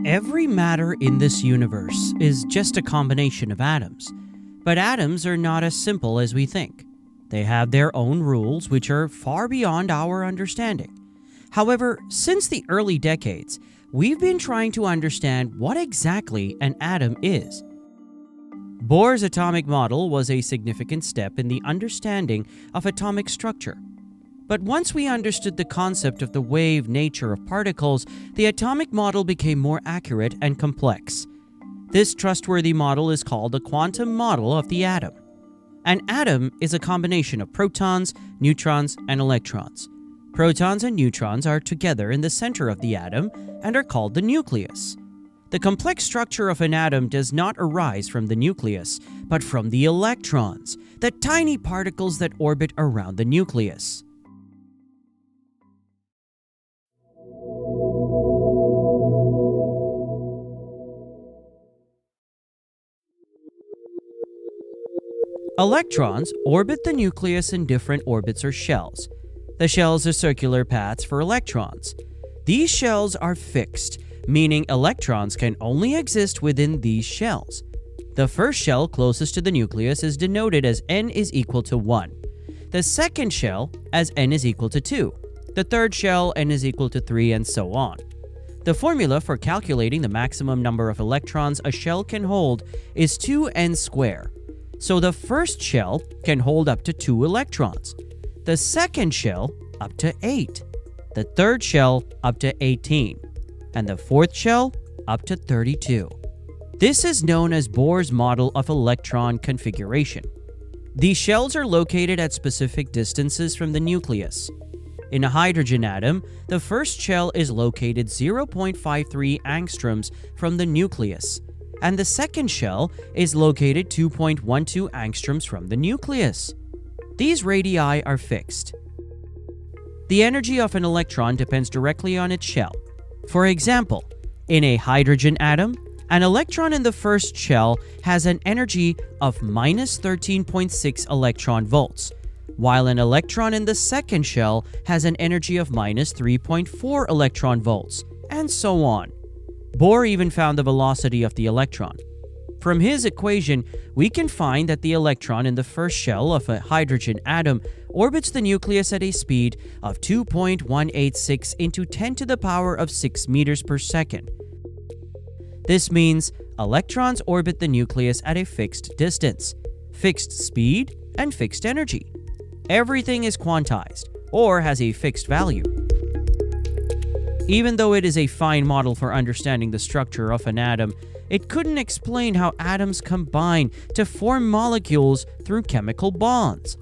Every matter in this universe is just a combination of atoms. But atoms are not as simple as we think. They have their own rules which are far beyond our understanding. However, since the early decades, we've been trying to understand what exactly an atom is. Bohr's atomic model was a significant step in the understanding of atomic structure. But once we understood the concept of the wave nature of particles, the atomic model became more accurate and complex. This trustworthy model is called the quantum model of the atom. An atom is a combination of protons, neutrons, and electrons. Protons and neutrons are together in the center of the atom and are called the nucleus. The complex structure of an atom does not arise from the nucleus, but from the electrons, the tiny particles that orbit around the nucleus. Electrons orbit the nucleus in different orbits or shells. The shells are circular paths for electrons. These shells are fixed, meaning electrons can only exist within these shells. The first shell closest to the nucleus is denoted as n is equal to 1. The second shell as n is equal to 2. The third shell n is equal to 3, and so on. The formula for calculating the maximum number of electrons a shell can hold is 2n squared. So the first shell can hold up to 2 electrons, the second shell up to 8, the third shell up to 18, and the fourth shell up to 32. This is known as Bohr's model of electron configuration. These shells are located at specific distances from the nucleus. In a hydrogen atom, the first shell is located 0.53 angstroms from the nucleus, and the second shell is located 2.12 angstroms from the nucleus. These radii are fixed. The energy of an electron depends directly on its shell. For example, in a hydrogen atom, an electron in the first shell has an energy of minus 13.6 electron volts, while an electron in the second shell has an energy of minus 3.4 electron volts, and so on. Bohr even found the velocity of the electron. From his equation, we can find that the electron in the first shell of a hydrogen atom orbits the nucleus at a speed of 2.186 into 10 to the power of 6 meters per second. This means electrons orbit the nucleus at a fixed distance, fixed speed, and fixed energy. Everything is quantized, or has a fixed value. Even though it is a fine model for understanding the structure of an atom, it couldn't explain how atoms combine to form molecules through chemical bonds.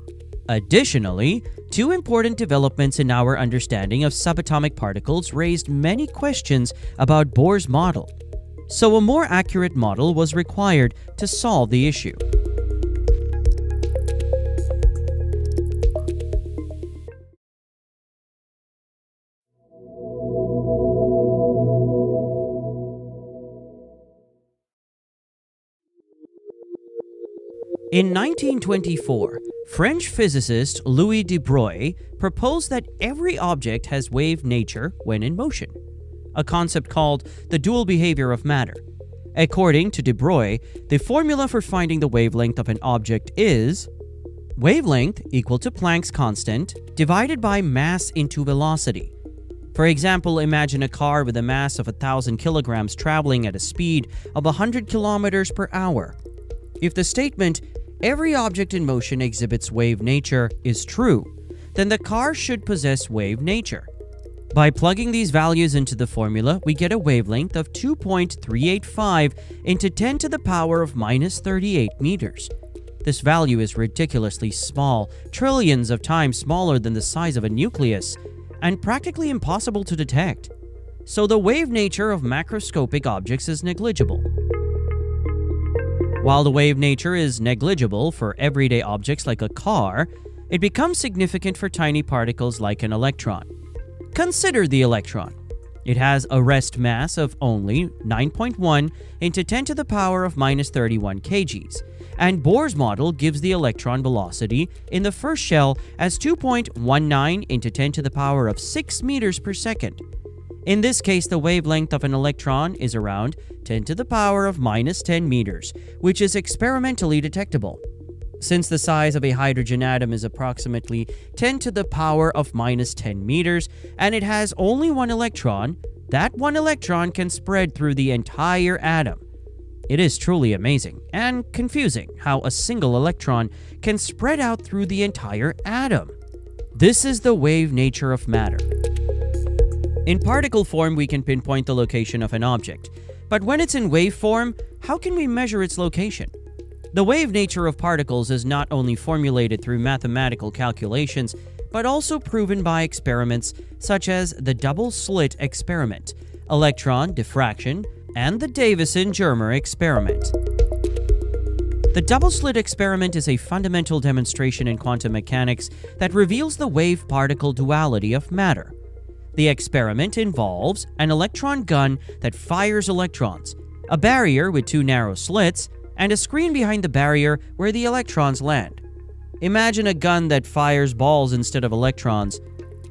Additionally, two important developments in our understanding of subatomic particles raised many questions about Bohr's model. So a more accurate model was required to solve the issue. In 1924, French physicist Louis de Broglie proposed that every object has wave nature when in motion, a concept called the dual behavior of matter. According to de Broglie, the formula for finding the wavelength of an object is wavelength equal to Planck's constant divided by mass into velocity. For example, imagine a car with a mass of 1,000 kilograms traveling at a speed of 100 kilometers per hour. If the statement, "Every object in motion exhibits wave nature," is true, then the car should possess wave nature. By plugging these values into the formula, we get a wavelength of 2.385 into 10 to the power of minus 38 meters. This value is ridiculously small, trillions of times smaller than the size of a nucleus, and practically impossible to detect. So the wave nature of macroscopic objects is negligible. While the wave nature is negligible for everyday objects like a car, it becomes significant for tiny particles like an electron. Consider the electron. It has a rest mass of only 9.1 into 10 to the power of minus 31 kgs, and Bohr's model gives the electron velocity in the first shell as 2.19 into 10 to the power of 6 meters per second. In this case, the wavelength of an electron is around 10 to the power of minus 10 meters, which is experimentally detectable. Since the size of a hydrogen atom is approximately 10 to the power of minus 10 meters, and it has only one electron, that one electron can spread through the entire atom. It is truly amazing and confusing how a single electron can spread out through the entire atom. This is the wave nature of matter. In particle form, we can pinpoint the location of an object, but when it's in wave form, how can we measure its location? The wave nature of particles is not only formulated through mathematical calculations, but also proven by experiments such as the double-slit experiment, electron diffraction, and the Davison-Germer experiment. The double-slit experiment is a fundamental demonstration in quantum mechanics that reveals the wave-particle duality of matter. The experiment involves an electron gun that fires electrons, a barrier with two narrow slits, and a screen behind the barrier where the electrons land. Imagine a gun that fires balls instead of electrons.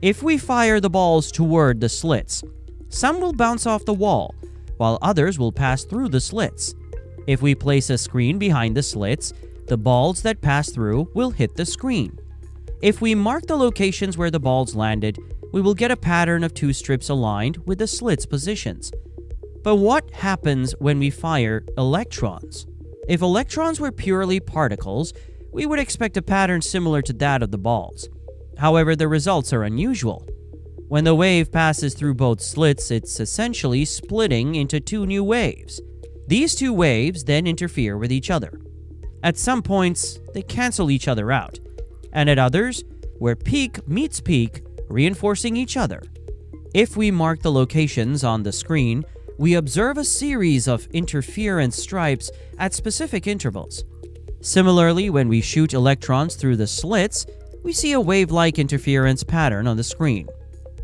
If we fire the balls toward the slits, some will bounce off the wall, while others will pass through the slits. If we place a screen behind the slits, the balls that pass through will hit the screen. If we mark the locations where the balls landed, we will get a pattern of two strips aligned with the slits' positions. But what happens when we fire electrons? If electrons were purely particles, we would expect a pattern similar to that of the balls. However, the results are unusual. When the wave passes through both slits, it's essentially splitting into two new waves. These two waves then interfere with each other. At some points, they cancel each other out, and at others, where peak meets peak, reinforcing each other. If we mark the locations on the screen, we observe a series of interference stripes at specific intervals. Similarly, when we shoot electrons through the slits, we see a wave-like interference pattern on the screen.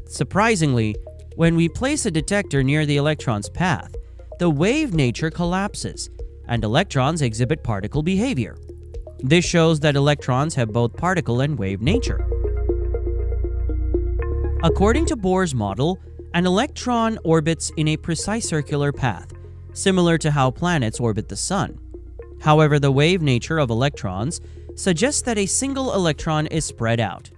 Surprisingly, when we place a detector near the electron's path, the wave nature collapses, and electrons exhibit particle behavior. This shows that electrons have both particle and wave nature. According to Bohr's model, an electron orbits in a precise circular path, similar to how planets orbit the Sun. However, the wave nature of electrons suggests that a single electron is spread out.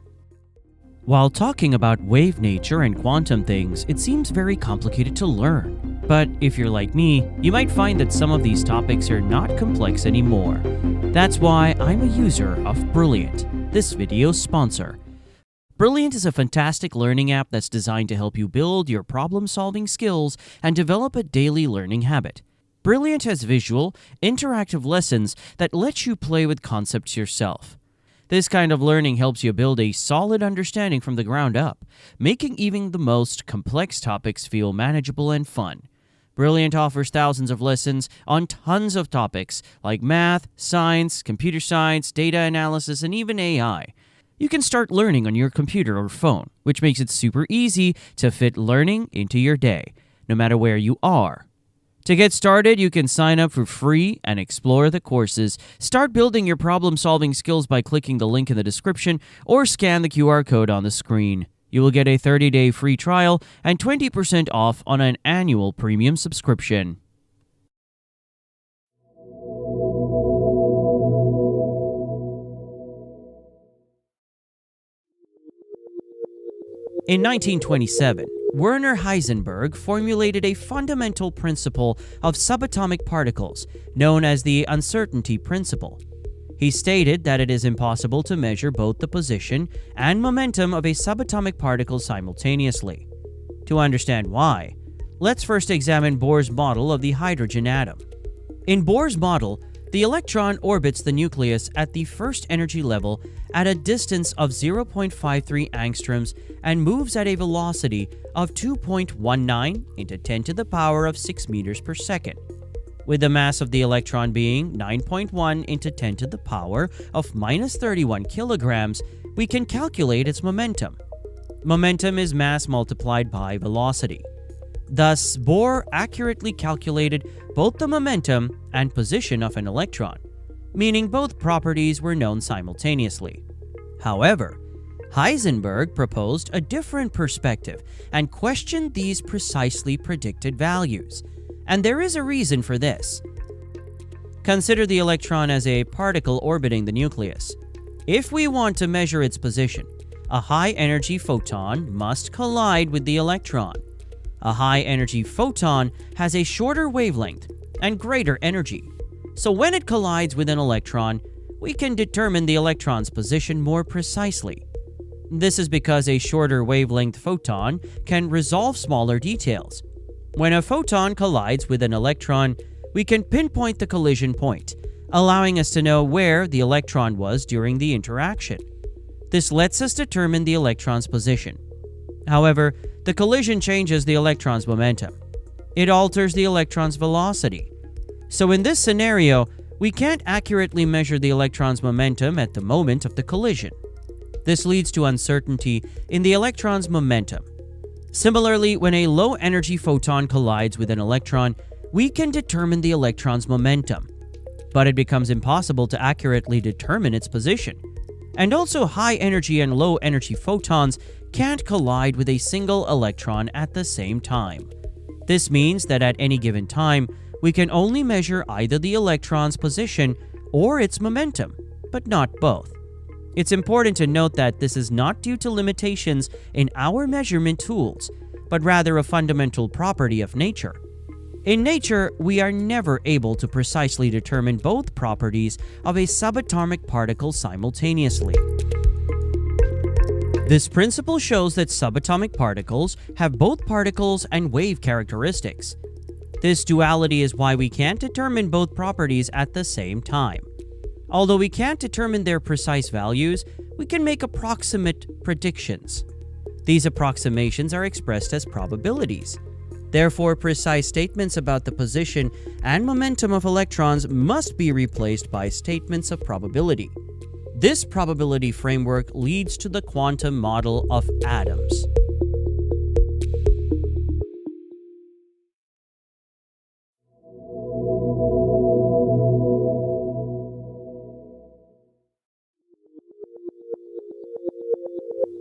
While talking about wave nature and quantum things, it seems very complicated to learn. But if you're like me, you might find that some of these topics are not complex anymore. That's why I'm a user of Brilliant, this video's sponsor. Brilliant is a fantastic learning app that's designed to help you build your problem-solving skills and develop a daily learning habit. Brilliant has visual, interactive lessons that let you play with concepts yourself. This kind of learning helps you build a solid understanding from the ground up, making even the most complex topics feel manageable and fun. Brilliant offers thousands of lessons on tons of topics like math, science, computer science, data analysis, and even AI. You can start learning on your computer or phone, which makes it super easy to fit learning into your day, no matter where you are. To get started, you can sign up for free and explore the courses. Start building your problem-solving skills by clicking the link in the description or scan the QR code on the screen. You will get a 30-day free trial and 20% off on an annual premium subscription. In 1927, Werner Heisenberg formulated a fundamental principle of subatomic particles, known as the uncertainty principle. He stated that it is impossible to measure both the position and momentum of a subatomic particle simultaneously. To understand why, let's first examine Bohr's model of the hydrogen atom. In Bohr's model, the electron orbits the nucleus at the first energy level at a distance of 0.53 angstroms and moves at a velocity of 2.19 into 10 to the power of 6 meters per second. With the mass of the electron being 9.1 into 10 to the power of minus 31 kilograms, we can calculate its momentum. Momentum is mass multiplied by velocity. Thus, Bohr accurately calculated both the momentum and position of an electron, meaning both properties were known simultaneously. However, Heisenberg proposed a different perspective and questioned these precisely predicted values. And there is a reason for this. Consider the electron as a particle orbiting the nucleus. If we want to measure its position, a high-energy photon must collide with the electron. A high-energy photon has a shorter wavelength and greater energy. So when it collides with an electron, we can determine the electron's position more precisely. This is because a shorter wavelength photon can resolve smaller details. When a photon collides with an electron, we can pinpoint the collision point, allowing us to know where the electron was during the interaction. This lets us determine the electron's position. However, the collision changes the electron's momentum. It alters the electron's velocity. So in this scenario, we can't accurately measure the electron's momentum at the moment of the collision. This leads to uncertainty in the electron's momentum. Similarly, when a low-energy photon collides with an electron, we can determine the electron's momentum, but it becomes impossible to accurately determine its position. And also, high-energy and low-energy photons can't collide with a single electron at the same time. This means that at any given time, we can only measure either the electron's position or its momentum, but not both. It's important to note that this is not due to limitations in our measurement tools, but rather a fundamental property of nature. In nature, we are never able to precisely determine both properties of a subatomic particle simultaneously. This principle shows that subatomic particles have both particles and wave characteristics. This duality is why we can't determine both properties at the same time. Although we can't determine their precise values, we can make approximate predictions. These approximations are expressed as probabilities. Therefore, precise statements about the position and momentum of electrons must be replaced by statements of probability. This probability framework leads to the quantum model of atoms.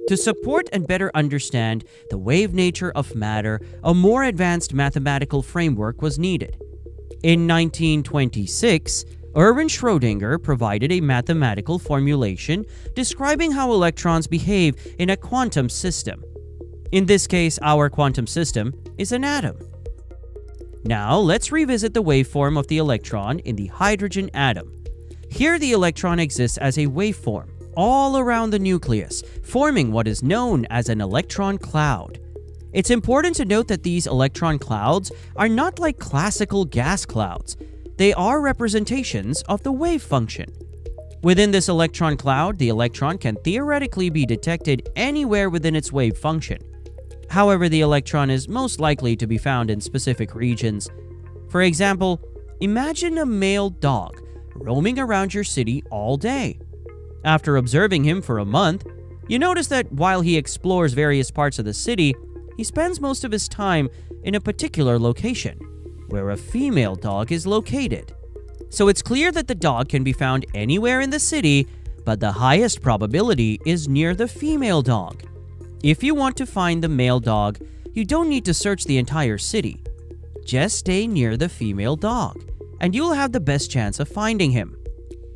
To support and better understand the wave nature of matter, a more advanced mathematical framework was needed. In 1926, Erwin Schrödinger provided a mathematical formulation describing how electrons behave in a quantum system. In this case, our quantum system is an atom. Now, let's revisit the waveform of the electron in the hydrogen atom. Here, the electron exists as a waveform all around the nucleus, forming what is known as an electron cloud. It's important to note that these electron clouds are not like classical gas clouds. They are representations of the wave function. Within this electron cloud, the electron can theoretically be detected anywhere within its wave function. However, the electron is most likely to be found in specific regions. For example, imagine a male dog roaming around your city all day. After observing him for a month, you notice that while he explores various parts of the city, he spends most of his time in a particular location, where a female dog is located. So it's clear that the dog can be found anywhere in the city, but the highest probability is near the female dog. If you want to find the male dog, you don't need to search the entire city. Just stay near the female dog, and you'll have the best chance of finding him.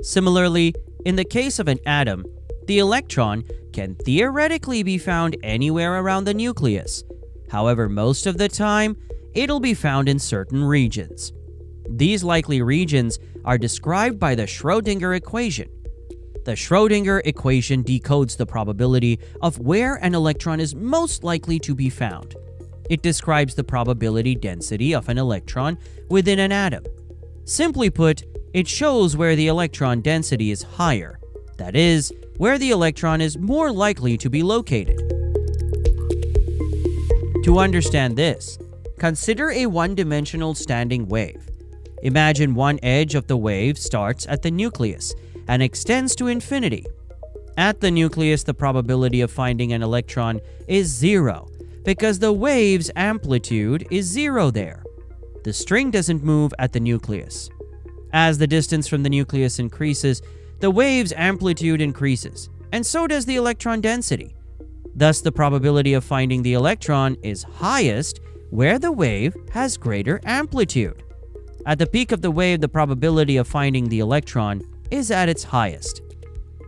Similarly, in the case of an atom, the electron can theoretically be found anywhere around the nucleus. However, most of the time, it'll be found in certain regions. These likely regions are described by the Schrödinger equation. The Schrödinger equation decodes the probability of where an electron is most likely to be found. It describes the probability density of an electron within an atom. Simply put, it shows where the electron density is higher, that is, where the electron is more likely to be located. To understand this, consider a one-dimensional standing wave. Imagine one edge of the wave starts at the nucleus and extends to infinity. At the nucleus, the probability of finding an electron is 0 because the wave's amplitude is 0 there. The string doesn't move at the nucleus. As the distance from the nucleus increases, the wave's amplitude increases. and so does the electron density. Thus, the probability of finding the electron is highest where the wave has greater amplitude. At the peak of the wave, the probability of finding the electron is at its highest.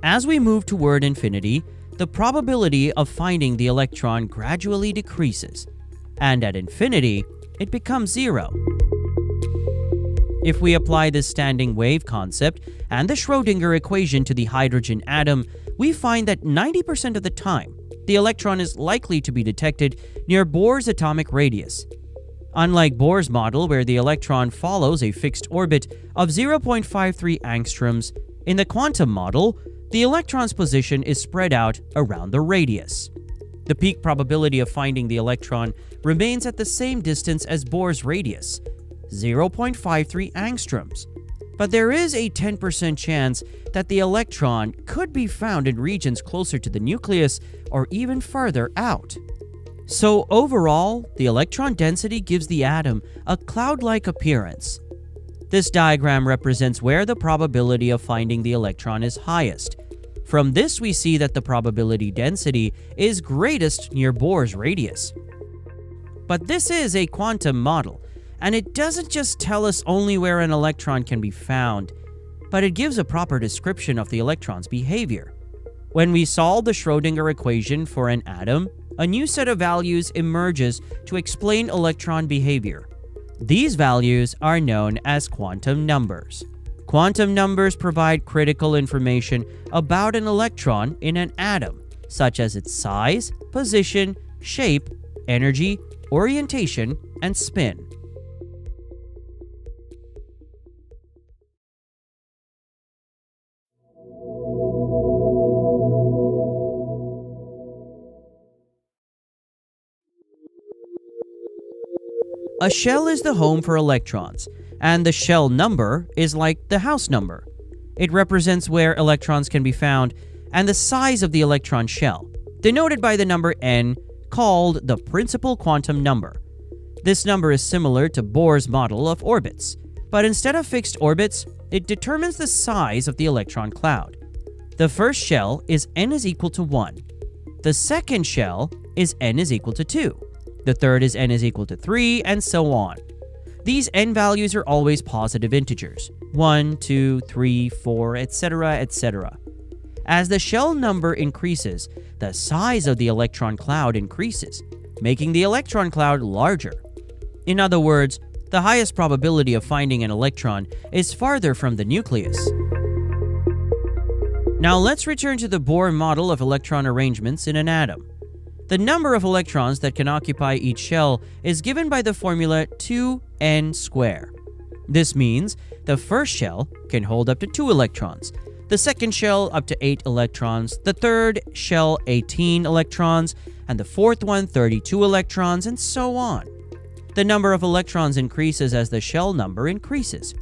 As we move toward infinity, the probability of finding the electron gradually decreases, and at infinity, it becomes zero. If we apply this standing wave concept and the Schrödinger equation to the hydrogen atom, we find that 90% of the time, the electron is likely to be detected near Bohr's atomic radius. Unlike Bohr's model, where the electron follows a fixed orbit of 0.53 angstroms, in the quantum model, the electron's position is spread out around the radius. The peak probability of finding the electron remains at the same distance as Bohr's radius, 0.53 angstroms. But there is a 10% chance that the electron could be found in regions closer to the nucleus or even further out. So overall, the electron density gives the atom a cloud-like appearance. This diagram represents where the probability of finding the electron is highest. From this, we see that the probability density is greatest near Bohr's radius. But this is a quantum model, and it doesn't just tell us only where an electron can be found, but it gives a proper description of the electron's behavior. When we solve the Schrödinger equation for an atom, a new set of values emerges to explain electron behavior. These values are known as quantum numbers. Quantum numbers provide critical information about an electron in an atom, such as its size, position, shape, energy, orientation, and spin. A shell is the home for electrons, and the shell number is like the house number. It represents where electrons can be found and the size of the electron shell, denoted by the number n, called the principal quantum number. This number is similar to Bohr's model of orbits, but instead of fixed orbits, it determines the size of the electron cloud. The first shell is n is equal to 1. The second shell is n is equal to 2. The third is n is equal to 3, and so on. These n values are always positive integers, 1, 2, 3, 4, etc., etc. As the shell number increases, the size of the electron cloud increases, making the electron cloud larger. In other words, the highest probability of finding an electron is farther from the nucleus. Now let's return to the Bohr model of electron arrangements in an atom. The number of electrons that can occupy each shell is given by the formula 2n square. This means the first shell can hold up to 2 electrons, the second shell up to 8 electrons, the third shell 18 electrons, and the fourth one 32 electrons, and so on. The number of electrons increases as the shell number increases.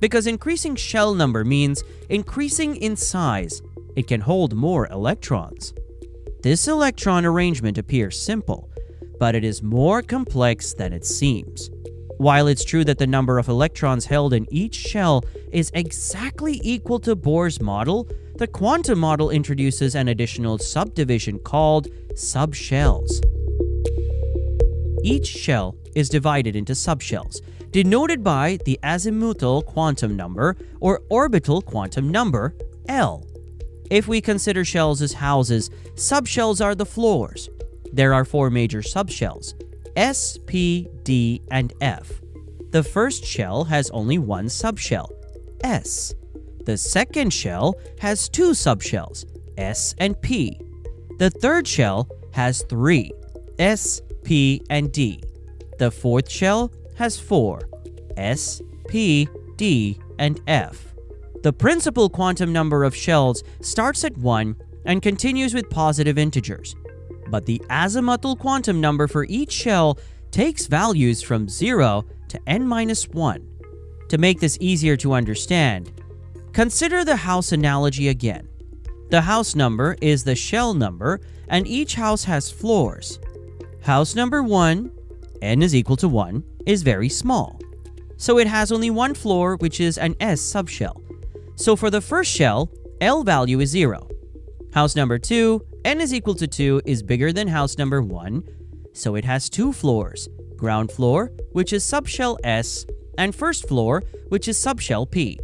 Because increasing shell number means increasing in size, it can hold more electrons. This electron arrangement appears simple, but it is more complex than it seems. While it's true that the number of electrons held in each shell is exactly equal to Bohr's model, the quantum model introduces an additional subdivision called subshells. Each shell is divided into subshells, denoted by the azimuthal quantum number or orbital quantum number, L. If we consider shells as houses, subshells are the floors. There are 4 major subshells, S, P, D, and F. The first shell has only one subshell, S. The second shell has 2 subshells, S and P. The third shell has 3, S, P, and D. The fourth shell has 4, S, P, D, and F. The principal quantum number of shells starts at 1 and continues with positive integers, but the azimuthal quantum number for each shell takes values from 0 to n-1. To make this easier to understand, consider the house analogy again. The house number is the shell number, and each house has floors. House number 1, n is equal to 1, is very small, so it has only one floor, which is an S subshell. So for the first shell, L value is 0. House number 2, n is equal to 2, is bigger than house number 1, so it has 2 floors, ground floor, which is subshell S, and first floor, which is subshell P.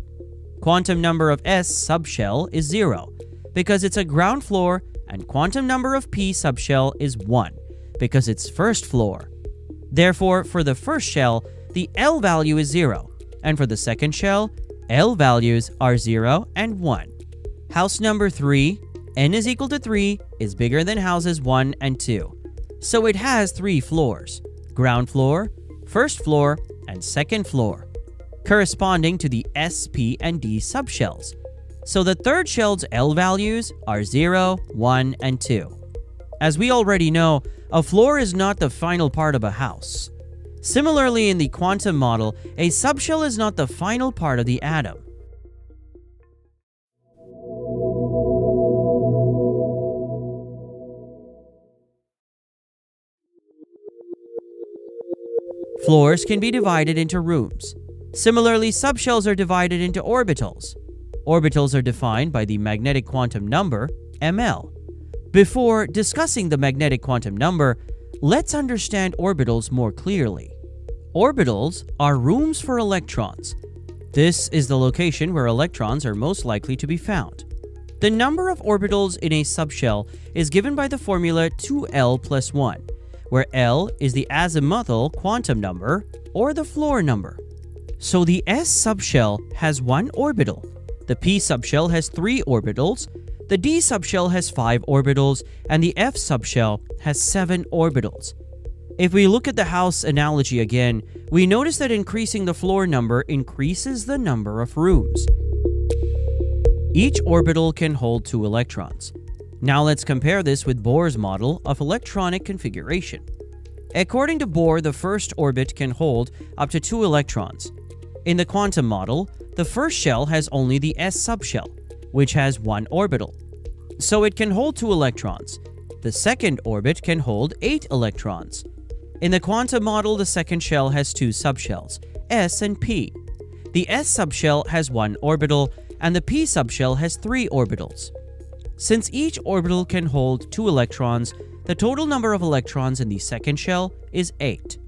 Quantum number of S subshell is 0, because it's a ground floor, and quantum number of P subshell is 1, because it's first floor. Therefore, for the first shell, the L value is 0, and for the second shell, L values are 0 and 1. House number 3, n is equal to 3, is bigger than houses 1 and 2. So it has 3 floors, ground floor, first floor, and second floor, corresponding to the S, P, and D subshells. So the third shell's L values are 0, 1, and 2. As we already know, a floor is not the final part of a house. Similarly, in the quantum model, a subshell is not the final part of the atom. Floors can be divided into rooms. Similarly, subshells are divided into orbitals. Orbitals are defined by the magnetic quantum number, ml. Before discussing the magnetic quantum number, let's understand orbitals more clearly. Orbitals are rooms for electrons. This is the location where electrons are most likely to be found. The number of orbitals in a subshell is given by the formula 2L plus 1, where L is the azimuthal quantum number, or the floor number. So the S subshell has 1 orbital, the P subshell has 3 orbitals, the D subshell has 5 orbitals, and the F subshell has 7 orbitals. If we look at the house analogy again, we notice that increasing the floor number increases the number of rooms. Each orbital can hold 2 electrons. Now let's compare this with Bohr's model of electronic configuration. According to Bohr, the first orbit can hold up to 2 electrons. In the quantum model, the first shell has only the S subshell, which has 1 orbital. So it can hold 2 electrons. The second orbit can hold 8 electrons. In the quantum model, the second shell has 2 subshells, S and P. The S subshell has 1 orbital, and the P subshell has 3 orbitals. Since each orbital can hold 2 electrons, the total number of electrons in the second shell is 8.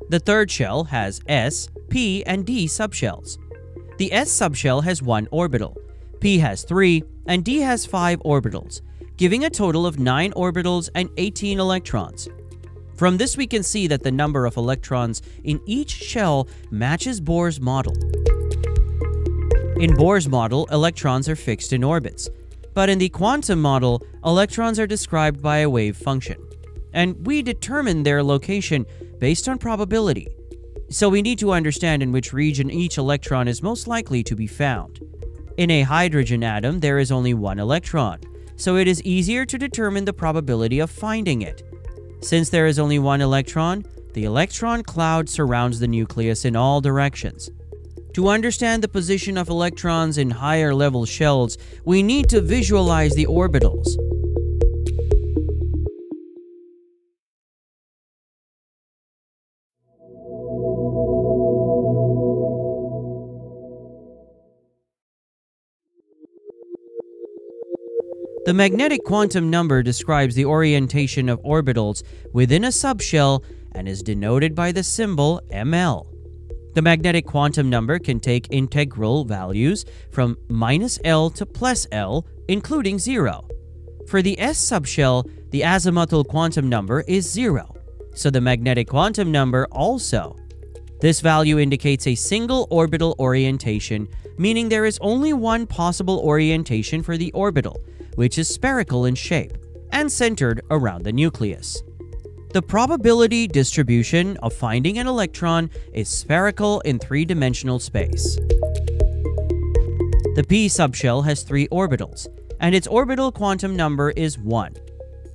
The third shell has S, P, and D subshells. The S subshell has 1 orbital, P has 3, and D has 5 orbitals, giving a total of 9 orbitals and 18 electrons. From this we can see that the number of electrons in each shell matches Bohr's model. In Bohr's model, electrons are fixed in orbits, but in the quantum model, electrons are described by a wave function, and we determine their location based on probability. So we need to understand in which region each electron is most likely to be found. In a hydrogen atom, there is only 1 electron, so it is easier to determine the probability of finding it. Since there is only 1 electron, the electron cloud surrounds the nucleus in all directions. To understand the position of electrons in higher level shells, we need to visualize the orbitals. The magnetic quantum number describes the orientation of orbitals within a subshell and is denoted by the symbol ml. The magnetic quantum number can take integral values from -L to +L, including 0. For the S subshell, the azimuthal quantum number is 0, so the magnetic quantum number also. This value indicates a single orbital orientation, meaning there is only one possible orientation for the orbital, which is spherical in shape and centered around the nucleus. The probability distribution of finding an electron is spherical in 3-dimensional space. The P subshell has 3 orbitals, and its orbital quantum number is 1.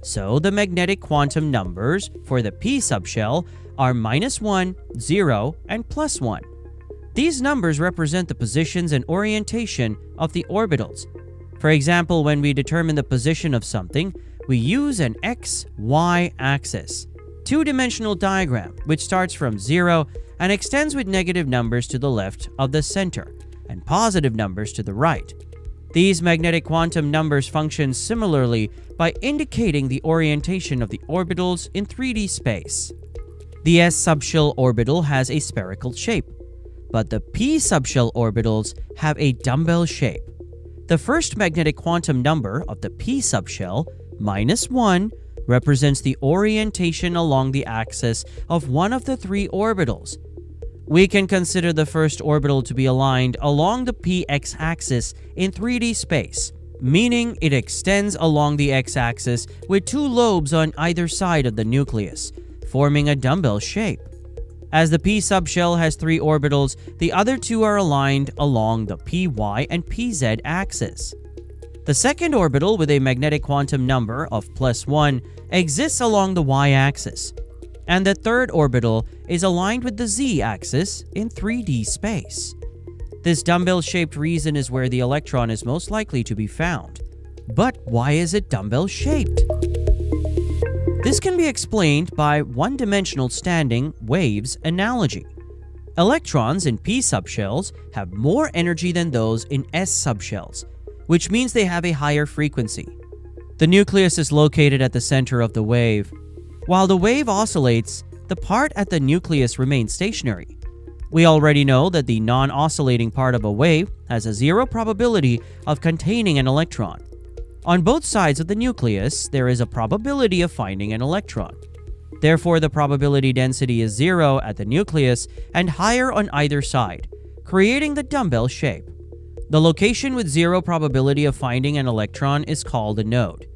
So the magnetic quantum numbers for the P subshell are -1, 0, and +1. These numbers represent the positions and orientation of the orbitals. For example, when we determine the position of something, we use an x-y axis, 2-dimensional diagram which starts from 0 and extends with negative numbers to the left of the center and positive numbers to the right. These magnetic quantum numbers function similarly by indicating the orientation of the orbitals in 3D space. The s subshell orbital has a spherical shape, but the p subshell orbitals have a dumbbell shape. The first magnetic quantum number of the p subshell, -1, represents the orientation along the axis of one of the three orbitals. We can consider the first orbital to be aligned along the px axis in 3D space, meaning it extends along the x-axis with two lobes on either side of the nucleus, forming a dumbbell shape. As the p subshell has three orbitals, the other two are aligned along the py and pz axis. The second orbital with a magnetic quantum number of +1 exists along the y-axis, and the third orbital is aligned with the z-axis in 3D space. This dumbbell-shaped region is where the electron is most likely to be found. But why is it dumbbell-shaped? This can be explained by one-dimensional standing waves analogy. Electrons in p subshells have more energy than those in s subshells, which means they have a higher frequency. The nucleus is located at the center of the wave. While the wave oscillates, the part at the nucleus remains stationary. We already know that the non-oscillating part of a wave has a zero probability of containing an electron. On both sides of the nucleus, there is a probability of finding an electron. Therefore, the probability density is zero at the nucleus and higher on either side, creating the dumbbell shape. The location with zero probability of finding an electron is called a node.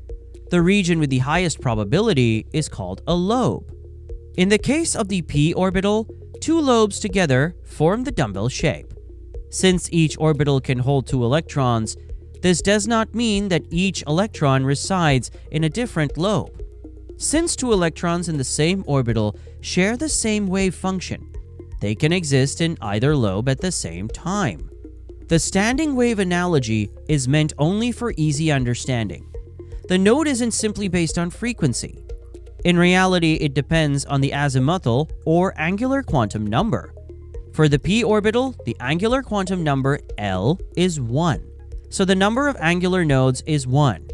The region with the highest probability is called a lobe. In the case of the p orbital, two lobes together form the dumbbell shape. Since each orbital can hold two electrons, this does not mean that each electron resides in a different lobe. Since two electrons in the same orbital share the same wave function, they can exist in either lobe at the same time. The standing wave analogy is meant only for easy understanding. The node isn't simply based on frequency. In reality, it depends on the azimuthal or angular quantum number. For the p orbital, the angular quantum number L is 1, so the number of angular nodes is 1.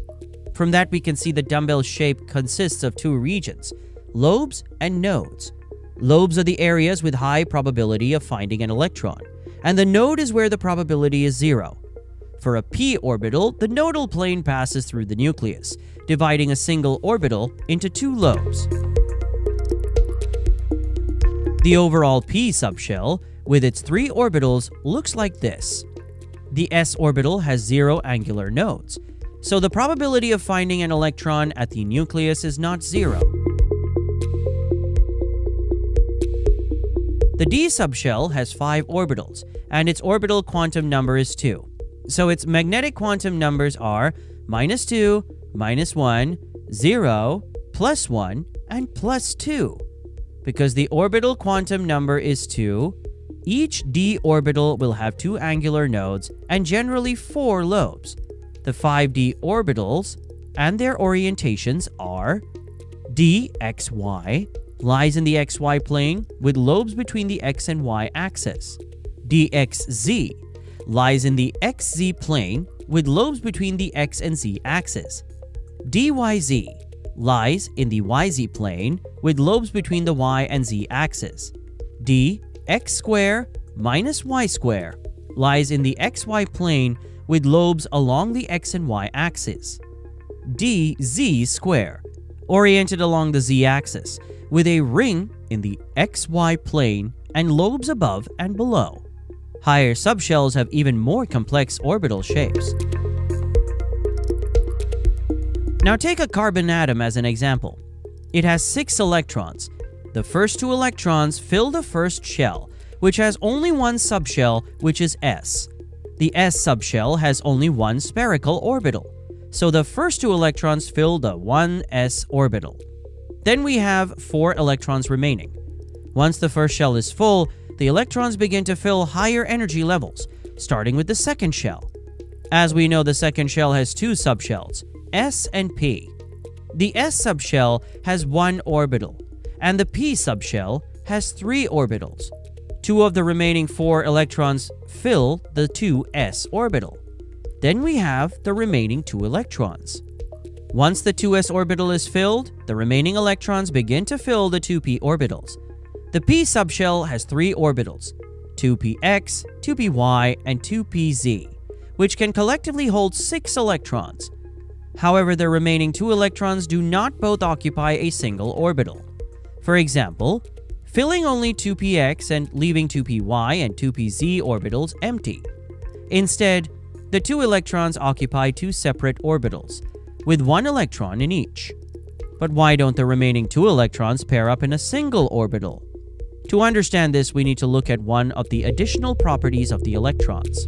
From that, we can see the dumbbell shape consists of two regions, lobes and nodes. Lobes are the areas with high probability of finding an electron, and the node is where the probability is 0. For a p orbital, the nodal plane passes through the nucleus, dividing a single orbital into two lobes. The overall p subshell, with its three orbitals, looks like this. The s orbital has 0 angular nodes, so the probability of finding an electron at the nucleus is not 0. The d subshell has 5 orbitals, and its orbital quantum number is 2. So its magnetic quantum numbers are -2, -1, 0, +1, and +2. Because the orbital quantum number is 2, each d orbital will have 2 angular nodes and generally 4 lobes. The 5d orbitals and their orientations are dxy lies in the xy plane with lobes between the x and y axis. dxz lies in the xz plane with lobes between the x and z axis. dyz lies in the yz plane with lobes between the y and z axis. dx square minus y square lies in the xy plane with lobes along the x and y axis. dz square, oriented along the z axis, with a ring in the xy plane and lobes above and below. Higher subshells have even more complex orbital shapes. Now take a carbon atom as an example. It has 6 electrons. The first 2 electrons fill the first shell, which has only one subshell, which is s. The s subshell has only one spherical orbital, so the first 2 electrons fill the 1s orbital. Then we have 4 electrons remaining. Once the first shell is full, the electrons begin to fill higher energy levels, starting with the second shell. As we know, the second shell has 2 subshells, s and p. The s subshell has 1 orbital, and the p subshell has 3 orbitals. 2 of the remaining 4 electrons fill the 2s orbital. Then we have the remaining 2 electrons. Once the 2s orbital is filled, the remaining electrons begin to fill the 2p orbitals. The p subshell has 3 orbitals, 2px, 2py, and 2pz, which can collectively hold 6 electrons. However, the remaining 2 electrons do not both occupy a single orbital. For example, filling only 2px and leaving 2py and 2pz orbitals empty. Instead, the 2 electrons occupy 2 separate orbitals, with 1 electron in each. But why don't the remaining 2 electrons pair up in a single orbital? To understand this, we need to look at one of the additional properties of the electrons.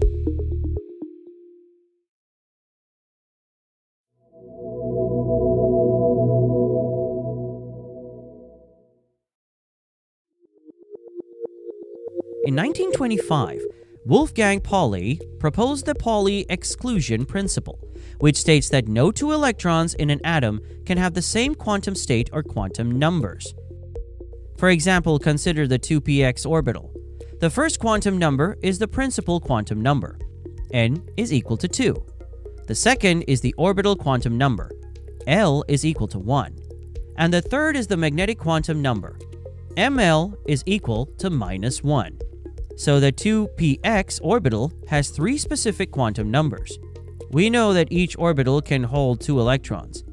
In 1925, Wolfgang Pauli proposed the Pauli exclusion principle, which states that no 2 electrons in an atom can have the same quantum state or quantum numbers. For example, consider the 2px orbital. The first quantum number is the principal quantum number. N is equal to 2. The second is the orbital quantum number. L is equal to 1. And the third is the magnetic quantum number. ML is equal to -1. So the 2px orbital has 3 specific quantum numbers. We know that each orbital can hold 2 electrons.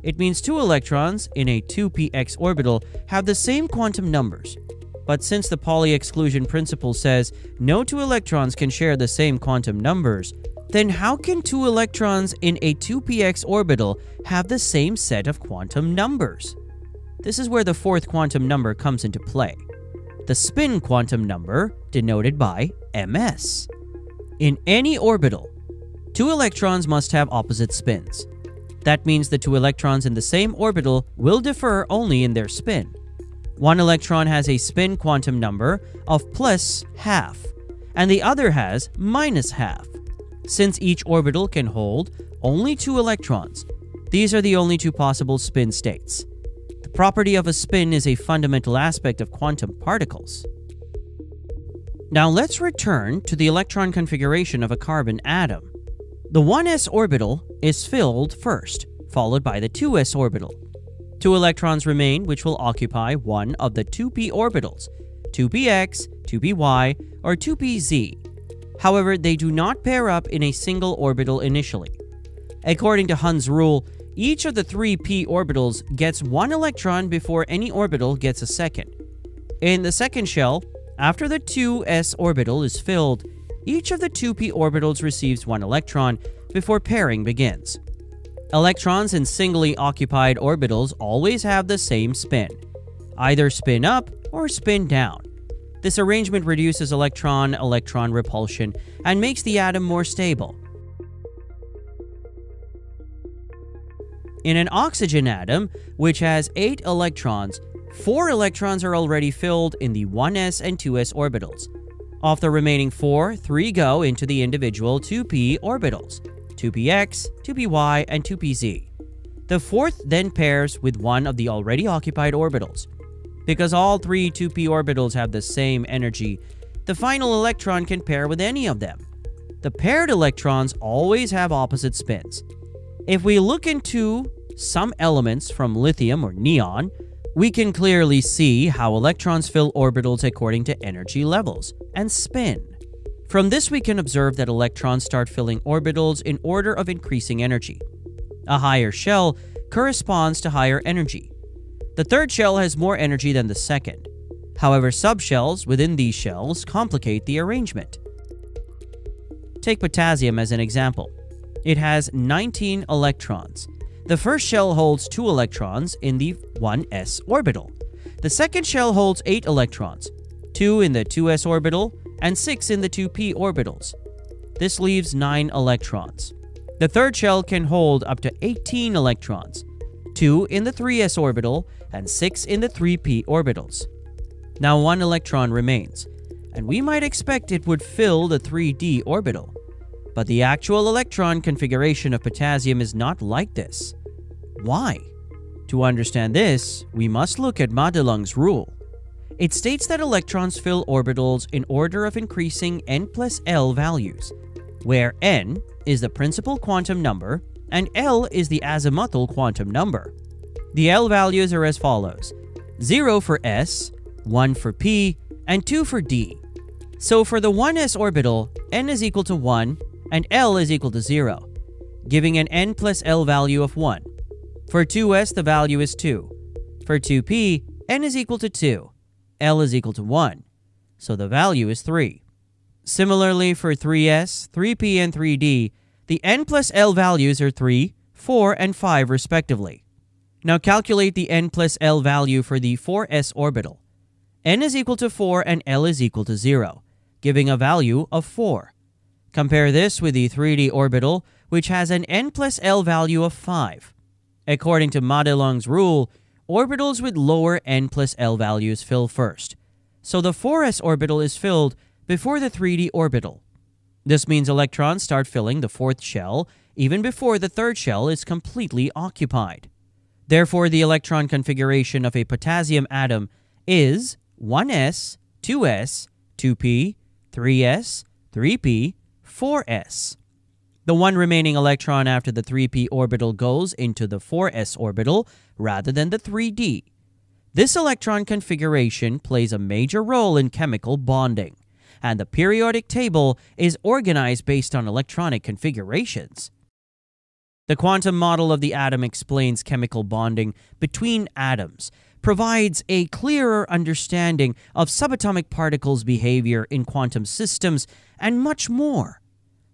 It means 2 electrons in a 2px orbital have the same quantum numbers. But since the Pauli exclusion principle says no 2 electrons can share the same quantum numbers, then how can 2 electrons in a 2px orbital have the same set of quantum numbers? This is where the 4th quantum number comes into play. The spin quantum number, denoted by ms. In any orbital, 2 electrons must have opposite spins. That means the 2 electrons in the same orbital will differ only in their spin. One electron has a spin quantum number of +½ and the other has -½ Since each orbital can hold only 2 electrons, these are the only 2 possible spin states. The property of a spin is a fundamental aspect of quantum particles. Now let's return to the electron configuration of a carbon atom. The 1s orbital is filled first, followed by the 2s orbital. 2 electrons remain, which will occupy one of the 2p orbitals, 2px, 2py, or 2pz. However, they do not pair up in a single orbital initially. According to Hund's rule, each of the 3p orbitals gets 1 electron before any orbital gets a second. In the second shell, after the 2s orbital is filled, each of the 2p orbitals receives 1 electron before pairing begins. Electrons in singly occupied orbitals always have the same spin, either spin up or spin down. This arrangement reduces electron-electron repulsion and makes the atom more stable. In an oxygen atom, which has 8 electrons, 4 electrons are already filled in the 1s and 2s orbitals. Of the remaining 4, 3 go into the individual 2p orbitals, 2px, 2py, and 2pz. The 4th then pairs with one of the already occupied orbitals. Because all 3 2p orbitals have the same energy, the final electron can pair with any of them. The paired electrons always have opposite spins. If we look into some elements from lithium or neon, we can clearly see how electrons fill orbitals according to energy levels and spin. From this, we can observe that electrons start filling orbitals in order of increasing energy. A higher shell corresponds to higher energy. The third shell has more energy than the second. However, subshells within these shells complicate the arrangement. Take potassium as an example. It has 19 electrons. The first shell holds 2 electrons in the 1s orbital. The second shell holds 8 electrons, 2 in the 2s orbital and 6 in the 2p orbitals. This leaves 9 electrons. The third shell can hold up to 18 electrons, 2 in the 3s orbital and 6 in the 3p orbitals. Now 1 electron remains, and we might expect it would fill the 3d orbital. But the actual electron configuration of potassium is not like this. Why? To understand this, we must look at Madelung's rule. It states that electrons fill orbitals in order of increasing n plus L values. where n is the principal quantum number and L is the azimuthal quantum number. The L values are as follows: 0 for S, 1 for P, and 2 for D. So for the 1s orbital, n is equal to 1 and L is equal to 0, giving an n plus L value of 1. For 2s, the value is 2. For 2p, n is equal to 2. L is equal to 1, so the value is 3. Similarly, for 3s, 3p, and 3d, the n plus L values are 3, 4, and 5 respectively. Now calculate the n plus L value for the 4s orbital. N is equal to 4 and L is equal to 0, giving a value of 4. Compare this with the 3d orbital, which has an n plus L value of 5. According to Madelung's rule, orbitals with lower n plus L values fill first, so the 4s orbital is filled before the 3d orbital. This means electrons start filling the fourth shell even before the third shell is completely occupied. Therefore, the electron configuration of a potassium atom is 1s, 2s, 2p, 3s, 3p, 4s. The one remaining electron after the 3p orbital goes into the 4s orbital rather than the 3d. This electron configuration plays a major role in chemical bonding, and the periodic table is organized based on electronic configurations. The quantum model of the atom explains chemical bonding between atoms, provides a clearer understanding of subatomic particles' behavior in quantum systems, and much more.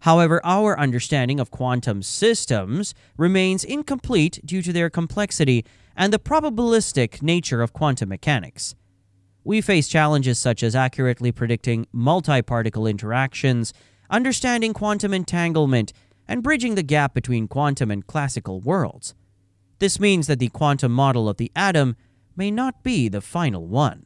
However, our understanding of quantum systems remains incomplete due to their complexity and the probabilistic nature of quantum mechanics. We face challenges such as accurately predicting multi-particle interactions, understanding quantum entanglement, and bridging the gap between quantum and classical worlds. This means that the quantum model of the atom may not be the final one.